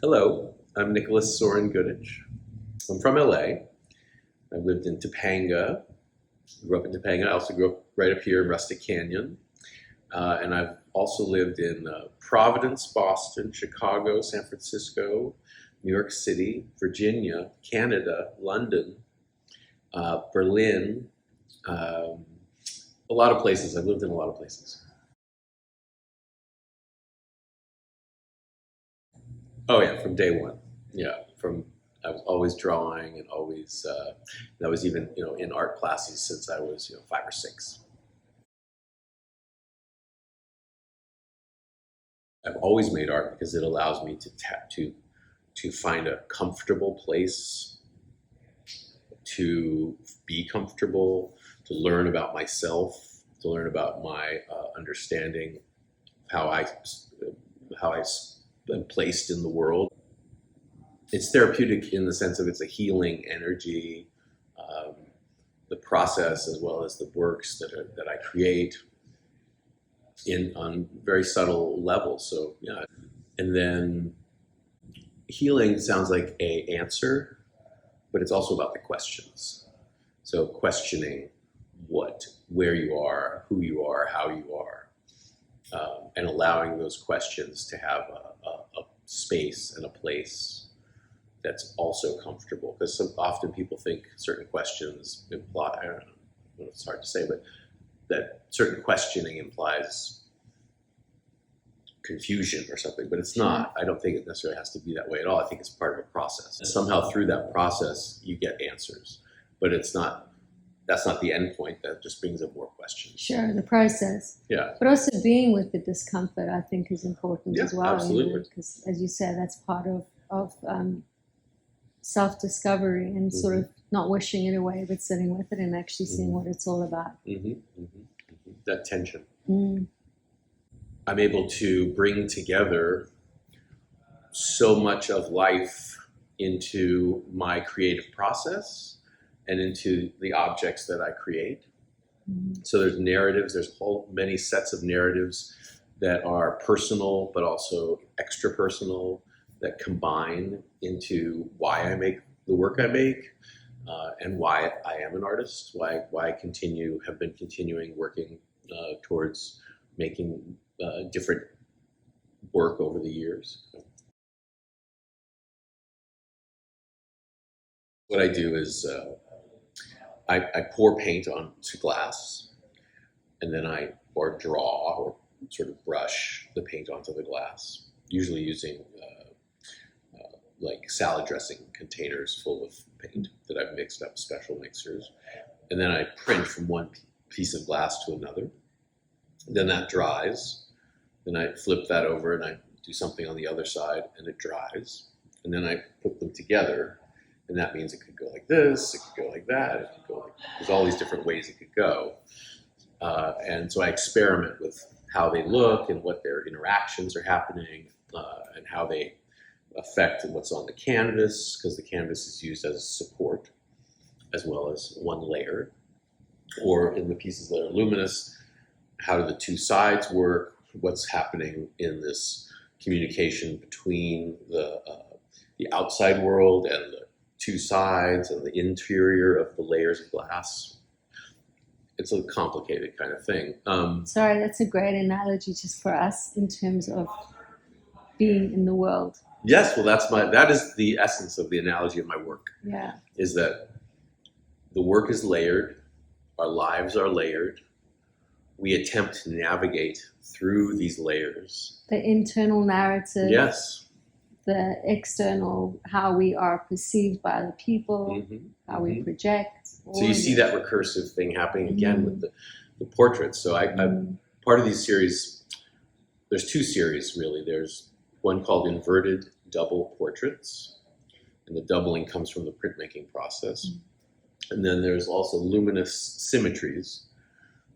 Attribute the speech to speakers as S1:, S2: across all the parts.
S1: Hello, I'm Nikolas Soren Goodich. I'm from LA. I lived in Topanga, grew up in Topanga. I also grew up right up here in Rustic Canyon. And I've also lived in Providence, Boston, Chicago, San Francisco, New York City, Virginia, Canada, London, Berlin, a lot of places. I've lived in a lot of places. Oh yeah, from day one. Yeah, I was always drawing and always. I was even in art classes since I was 5 or 6. I've always made art because it allows me to find a comfortable place, to be comfortable, to learn about myself, to learn about my understanding, how I am placed in the world. It's therapeutic in the sense of it's a healing energy, um, the process as well as the works that I create in on very subtle levels. So yeah, and then healing sounds like a answer, but it's also about the questions. So questioning where you are, who you are, how you are, and allowing those questions to have a space and a place that's also comfortable. Because often people think certain questions imply, I don't know, it's hard to say, but that certain questioning implies confusion or something, but it's not. I don't think it necessarily has to be that way at all. I think it's part of a process. And somehow through that process, you get answers, but that's not the end point. That just brings up more questions.
S2: Sure, the process.
S1: Yeah.
S2: But also being with the discomfort, I think, is important as well.
S1: Absolutely.
S2: Because, as you said, that's part of self-discovery and sort of not wishing it away, but sitting with it and actually seeing what it's all about.
S1: That tension. I'm able to bring together so much of life into my creative process and into the objects that I create. So there's narratives, there's many sets of narratives that are personal, but also extra personal, that combine into why I make the work I make, and why I am an artist, why I have been continuing working towards making different work over the years. What I do is I pour paint onto glass, and then or draw or sort of brush the paint onto the glass, usually using like salad dressing containers full of paint that I've mixed up, special mixers. And then I print from one piece of glass to another. Then that dries. Then I flip that over and I do something on the other side and it dries. And then I put them together. And that means it could go like this, it could go like that, it could go like, there's all these different ways it could go. And so I experiment with how they look and what their interactions are happening, and how they affect what's on the canvas, because the canvas is used as a support as well as one layer. Or in the pieces that are luminous, how do the two sides work? What's happening in this communication between the outside world and the two sides and the interior of the layers of glass? It's a complicated kind of thing.
S2: Sorry, that's a great analogy just for us in terms of being in the world.
S1: Yes, well, that is the essence of the analogy of my work.
S2: Yeah.
S1: Is that the work is layered, our lives are layered. We attempt to navigate through these layers.
S2: The internal narrative.
S1: Yes.
S2: The external, how we are perceived by other people, how we project.
S1: So you see that recursive thing happening again with the portraits. So I part of these series, there's 2 series really. There's one called Inverted Double Portraits, and the doubling comes from the printmaking process. And then there's also Luminous Symmetries,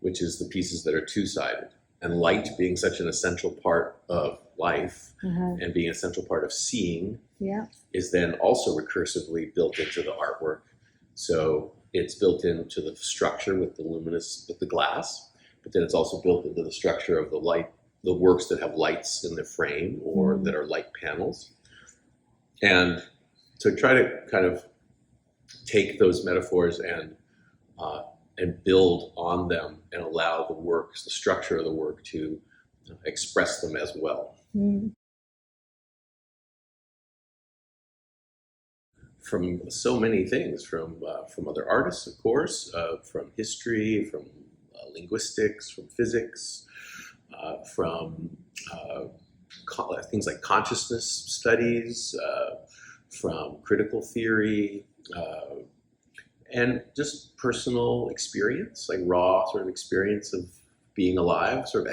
S1: which is the pieces that are 2-sided. And light being such an essential part of life and being an essential part of seeing is then also recursively built into the artwork. So it's built into the structure with the glass, but then it's also built into the structure of the works that have lights in the frame or that are light panels. And to try to kind of take those metaphors and build on them and allow the works, the structure of the work, to express them as well.
S2: Mm.
S1: From so many things, from other artists, of course, from history, from linguistics, from physics, from things like consciousness studies, from critical theory, and just personal experience, like raw sort of experience of being alive, sort of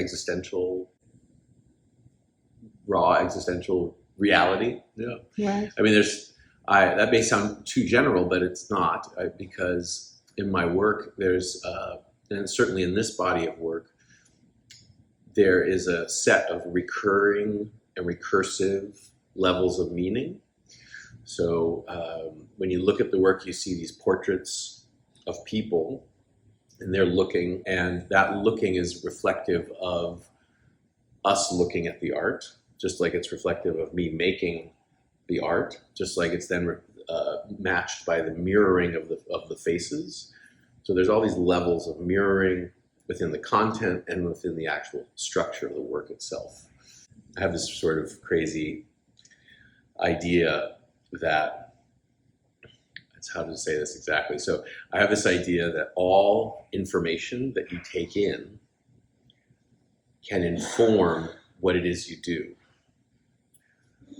S1: raw existential reality. Yeah.
S2: Right.
S1: I mean, that may sound too general, but it's not, because in my work, and certainly in this body of work, there is a set of recurring and recursive levels of meaning. So when you look at the work, you see these portraits of people, and they're looking, and that looking is reflective of us looking at the art, just like it's reflective of me making the art, just like it's then matched by the mirroring of the faces. So there's all these levels of mirroring within the content and within the actual structure of the work itself. I have this sort of crazy idea that, it's how to say this exactly. So I have this idea that all information that you take in can inform what it is you do,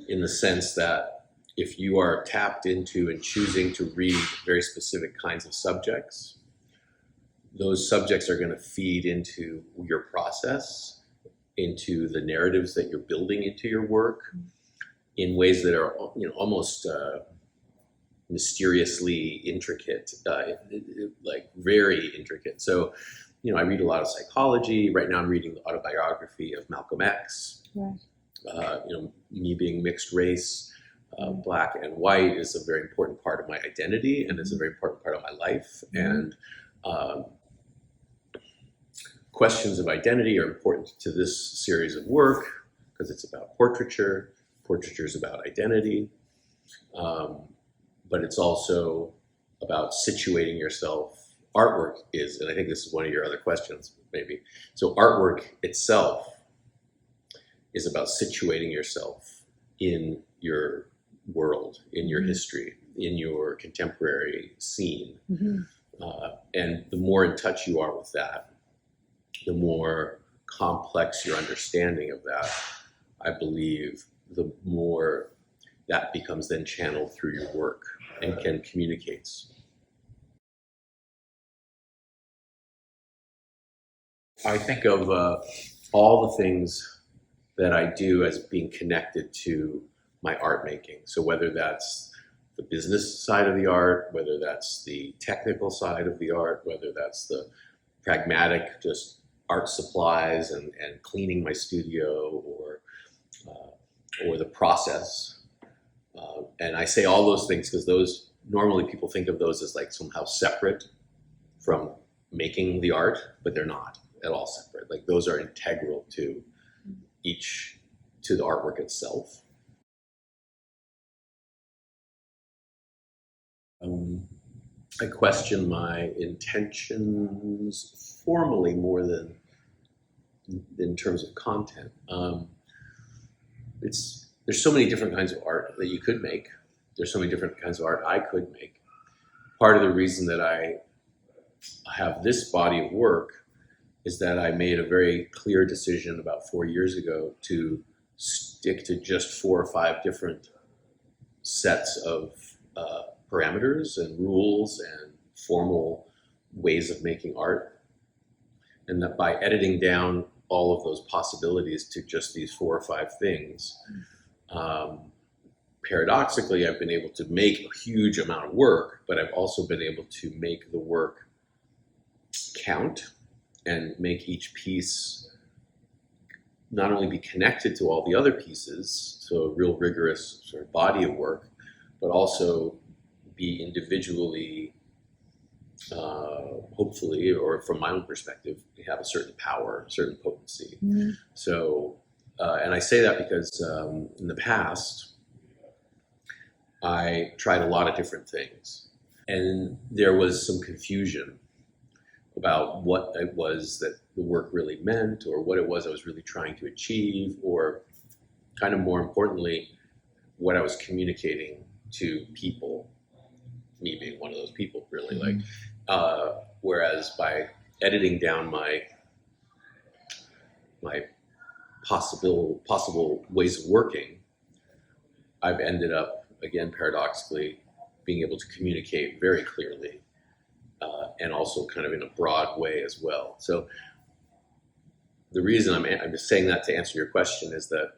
S1: in the sense that if you are tapped into and choosing to read very specific kinds of subjects, those subjects are going to feed into your process, into the narratives that you're building into your work, in ways that are, almost mysteriously intricate, like very intricate. So, I read a lot of psychology. Right now I'm reading the autobiography of Malcolm X.
S2: Right.
S1: Me being mixed race, black and white, is a very important part of my identity, and it's a very important part of my life. And questions of identity are important to this series of work because it's about portraiture. Portraiture is about identity, but it's also about situating yourself. Artwork is, and I think this is one of your other questions, maybe. So artwork itself is about situating yourself in your world, in your history, in your contemporary scene.
S2: Mm-hmm.
S1: And the more in touch you are with that, the more complex your understanding of that, I believe, the more that becomes then channeled through your work and can communicate. I think of all the things that I do as being connected to my art making. So whether that's the business side of the art, whether that's the technical side of the art, whether that's the pragmatic, just art supplies and cleaning my studio, or the process. And I say all those things because those, normally people think of those as like somehow separate from making the art, but they're not at all separate. Like those are integral to the artwork itself. I question my intentions formally more than in terms of content. There's so many different kinds of art that you could make. There's so many different kinds of art I could make. Part of the reason that I have this body of work is that I made a very clear decision about 4 years ago to stick to just 4 or 5 different sets of parameters and rules and formal ways of making art. And that by editing down all of those possibilities to just these 4 or 5 things, paradoxically, I've been able to make a huge amount of work, but I've also been able to make the work count and make each piece not only be connected to all the other pieces, so a real rigorous sort of body of work, but also be individually, hopefully, or from my own perspective, have a certain power, a certain potency.
S2: Mm-hmm.
S1: So, and I say that because in the past, I tried a lot of different things. And there was some confusion about what it was that the work really meant, or what it was I was really trying to achieve, or kind of more importantly, what I was communicating to people, me being one of those people, really. Whereas by editing down my possible ways of working, I've ended up, again, paradoxically, being able to communicate very clearly, and also kind of in a broad way as well. So the reason I'm just saying that to answer your question is that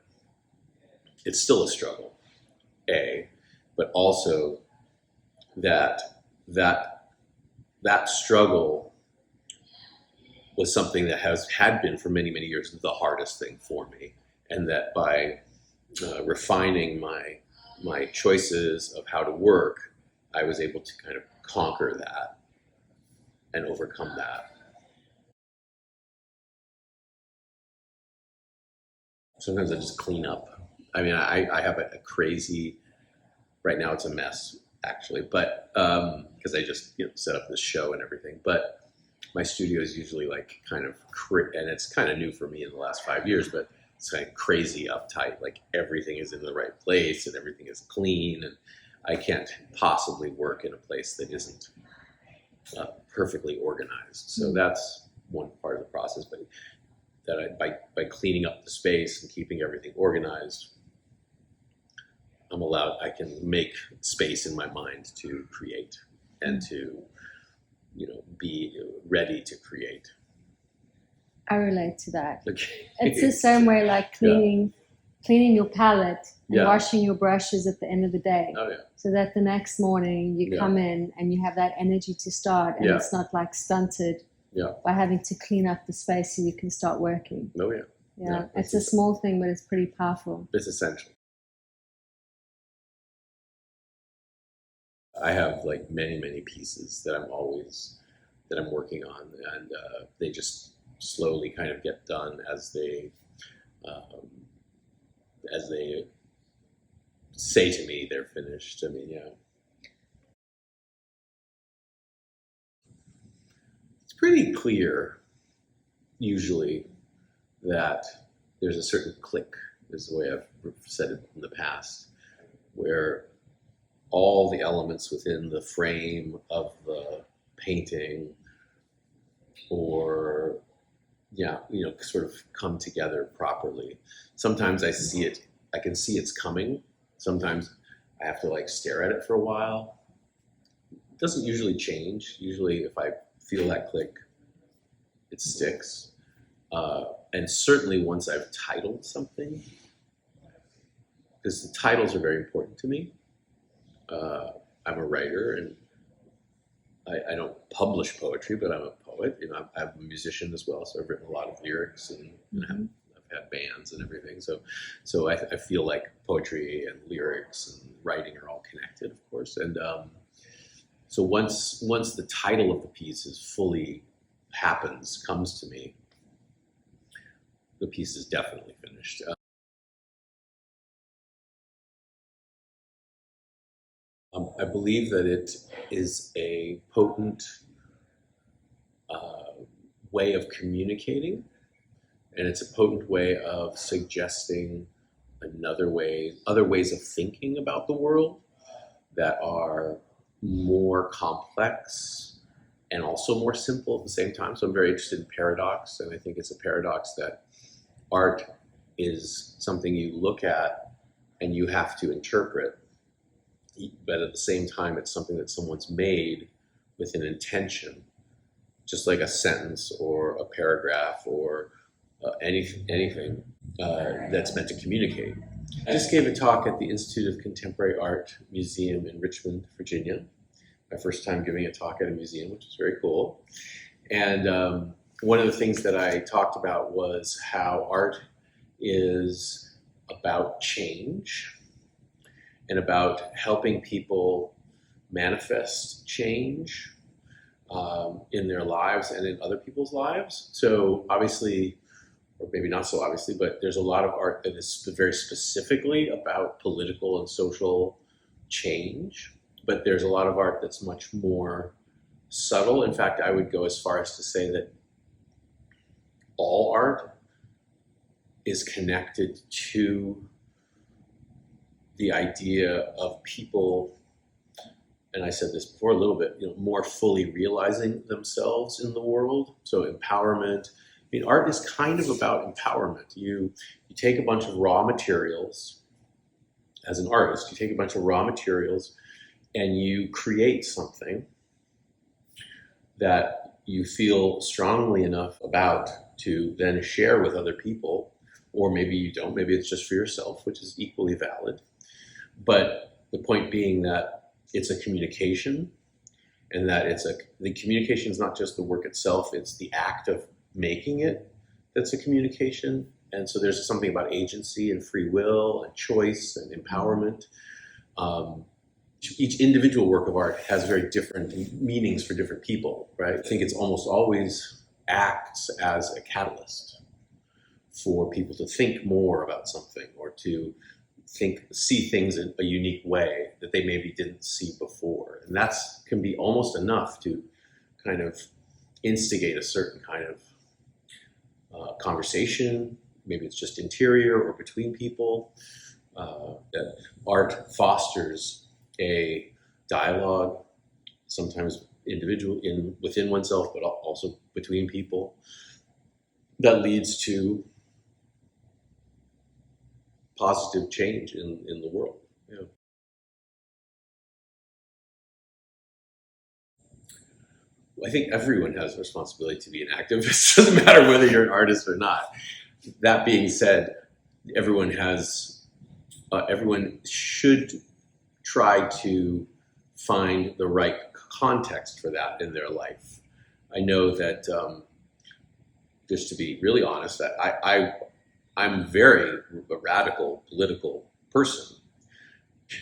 S1: it's still a struggle, but also that struggle was something that had been for many, many years the hardest thing for me, and that by refining my choices of how to work, I was able to kind of conquer that and overcome that. Sometimes I just clean up. I mean, I have a crazy, right now it's a mess actually, but because I just set up this show and everything. But my studio is usually like kind of, and it's kind of new for me in the last 5 years, but it's kind of crazy uptight. Like everything is in the right place and everything is clean, and I can't possibly work in a place that isn't perfectly organized. So that's one part of the process. But that by cleaning up the space and keeping everything organized, I can make space in my mind to create and to, be ready to create.
S2: I relate to that.
S1: Okay.
S2: It's the same way like cleaning your palette and washing your brushes at the end of the day.
S1: Oh, yeah.
S2: So that the next morning you come in and you have that energy to start, and it's not like stunted by having to clean up the space so you can start working.
S1: Oh, yeah.
S2: Yeah, it's a small thing, but it's pretty powerful.
S1: It's essential. I have like many, many pieces that I'm working on, and they just slowly kind of get done as they say to me they're finished. I mean, it's pretty clear usually that there's a certain click, is the way I've said it in the past, where all the elements within the frame of the painting or sort of come together properly. Sometimes I can see it's coming. Sometimes I have to like stare at it for a while. It doesn't usually change. Usually if I feel that click, it sticks. And certainly once I've titled something, because the titles are very important to me. I'm a writer, and I don't publish poetry, but I'm a poet. I'm a musician as well, so I've written a lot of lyrics, and I've had bands and everything. So I feel like poetry and lyrics and writing are all connected, of course. And so once the title of the piece comes to me, the piece is definitely finished. I believe that it is a potent way of communicating, and it's a potent way of suggesting other ways of thinking about the world that are more complex and also more simple at the same time. So I'm very interested in paradox, and I think it's a paradox that art is something you look at and you have to interpret, but at the same time, it's something that someone's made with an intention, just like a sentence or a paragraph or anything that's meant to communicate. I just gave a talk at the Institute of Contemporary Art Museum in Richmond, Virginia. My first time giving a talk at a museum, which was very cool. And one of the things that I talked about was how art is about change and about helping people manifest change in their lives and in other people's lives. So obviously, or maybe not so obviously, but there's a lot of art that is very specifically about political and social change, but there's a lot of art that's much more subtle. In fact, I would go as far as to say that all art is connected to the idea of people, and I said this before a little bit, more fully realizing themselves in the world. So empowerment. I mean, art is kind of about empowerment. You take a bunch of raw materials. As an artist, you take a bunch of raw materials and you create something that you feel strongly enough about to then share with other people, or maybe you don't, maybe it's just for yourself, which is equally valid. But the point being that it's a communication, and that the communication is not just the work itself, it's the act of making it that's a communication. And so there's something about agency and free will and choice and empowerment. Each individual work of art has very different meanings for different people, right? I think it's almost always acts as a catalyst for people to think more about something, or to see things in a unique way that they maybe didn't see before. And that can be almost enough to kind of instigate a certain kind of conversation. Maybe it's just interior or between people. That art fosters a dialogue, sometimes individual within oneself, but also between people, that leads to positive change in the world. Yeah. I think everyone has a responsibility to be an activist. It doesn't matter whether you're an artist or not. That being said, everyone should try to find the right context for that in their life. I know that, just to be really honest, I'm very a radical political person.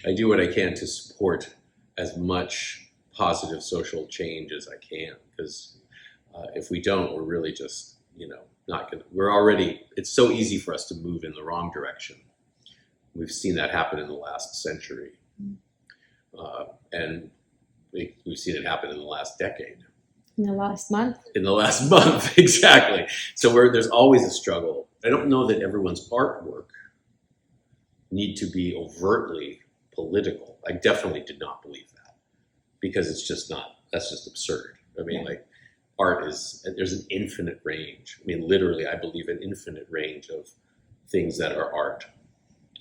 S1: I do what I can to support as much positive social change as I can, because if we don't, we're really just, not gonna, it's so easy for us to move in the wrong direction. We've seen that happen in the last century. And we've seen it happen in the last decade.
S2: In the last month? In
S1: the last month, exactly. So there's always a struggle. I don't know that everyone's artwork need to be overtly political. I definitely did not believe that, because it's just not, that's just absurd. I mean, art there's an infinite range. I mean, literally, I believe an infinite range of things that are art.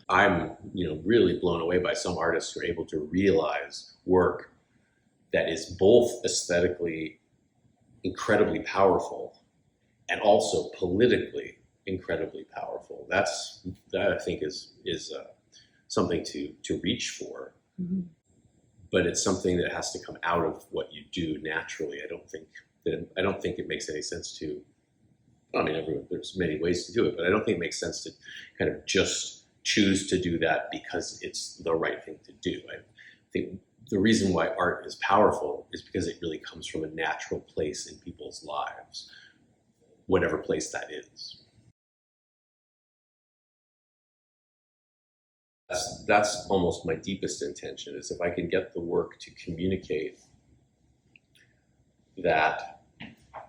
S1: I'm, really blown away by some artists who are able to realize work that is both aesthetically incredibly powerful and also politically incredibly powerful. That I think is something to reach for. Mm-hmm. But it's something that has to come out of what you do naturally. I don't think it makes any sense to. I mean, there's many ways to do it, but I don't think it makes sense to kind of just choose to do that because it's the right thing to do. I think the reason why art is powerful is because it really comes from a natural place in people's lives, whatever place that is. That's almost my deepest intention, is if I can get the work to communicate that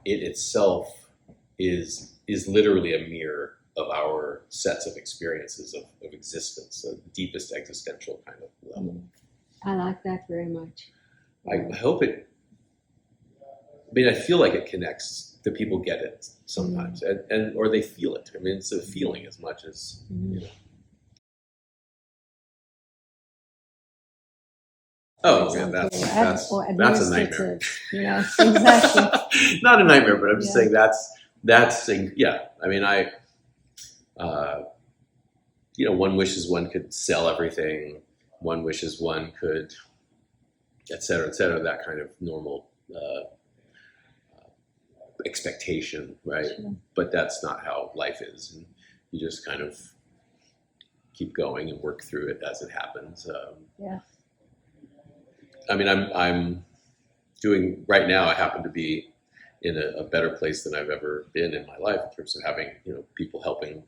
S1: it itself is literally a mirror of our sets of experiences of existence, the deepest existential kind of level.
S2: I like that very much.
S1: I hope I feel like it connects, that people get it sometimes, and or they feel it. I mean, it's a feeling as much as, Oh, yeah, that's a nightmare.
S2: Exactly.
S1: Not a nightmare, but I'm just saying that's I mean, one wishes one could sell everything. One wishes one could, et cetera, that kind of normal expectation, right? Sure. But that's not how life is, and you just kind of keep going and work through it as it happens. I mean, I'm doing right now. I happen to be in a better place than I've ever been in my life in terms of having people helping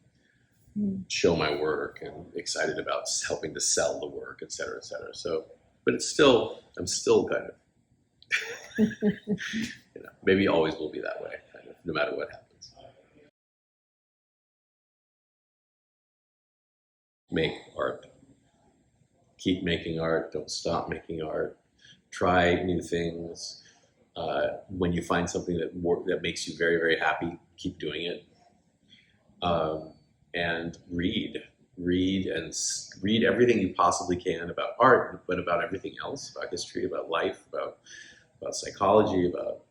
S1: show my work and excited about helping to sell the work, et cetera, et cetera. So but I'm still kind of, maybe always will be that way, kind of, no matter what happens. Make art. Keep making art. Don't stop making art. Try new things. When you find something that makes you very, very happy, keep doing it. And read everything you possibly can about art, but about everything else, about history, about life, about psychology, about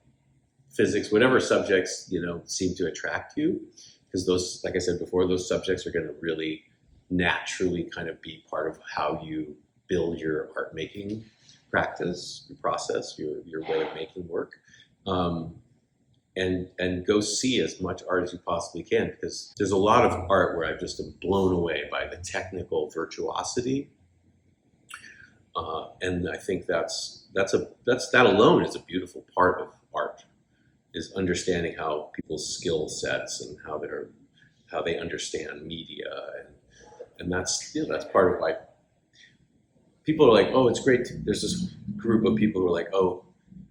S1: physics, whatever subjects seem to attract you, because those, like I said before, those subjects are going to really naturally kind of be part of how you build your art making practice, your process, your way of making work. And go see as much art as you possibly can, because there's a lot of art where I've just been blown away by the technical virtuosity, and I think that alone is a beautiful part of art, is understanding how people's skill sets and how they understand media, and that's part of why people are like, oh, it's great. There's this group of people who are like, oh,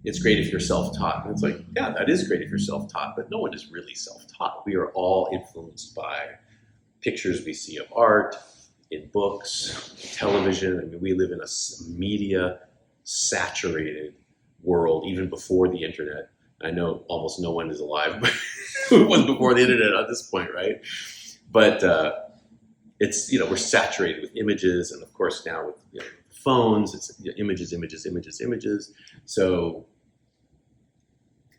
S1: it's great if you're self-taught. And it's like, yeah, that is great if you're self-taught, but no one is really self-taught. We are all influenced by pictures we see of art, in books, television. I mean, we live in a media-saturated world, even before the internet. I know almost no one is alive who was before the internet at this point, right? But it's, we're saturated with images, and of course now with phones, it's images. So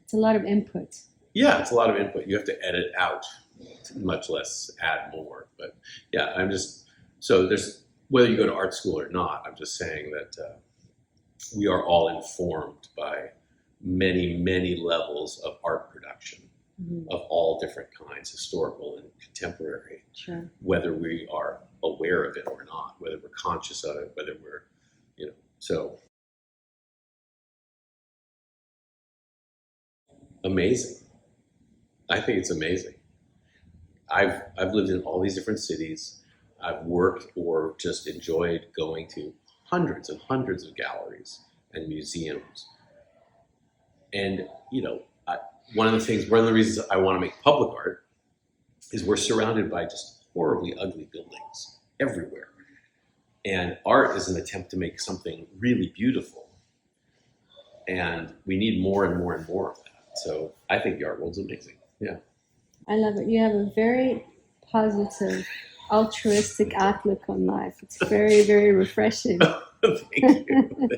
S2: it's a lot of input.
S1: Yeah, it's a lot of input. You have to edit out, much less add more. But yeah, there's, whether you go to art school or not, I'm just saying that we are all informed by many, many levels of art production, of all different kinds, historical and contemporary.
S2: Sure. Whether
S1: we are aware of it or not, whether we're conscious of it, whether we're, so amazing. I think it's amazing. I've lived in all these different cities. I've worked or just enjoyed going to hundreds and hundreds of galleries and museums. And, one of the reasons I want to make public art is we're surrounded by just horribly ugly buildings everywhere. And art is an attempt to make something really beautiful. And we need more and more and more of that. So I think the art world's amazing. Yeah.
S2: I love it. You have a very positive, altruistic outlook on life. It's very, very refreshing.
S1: Thank you. Thank you.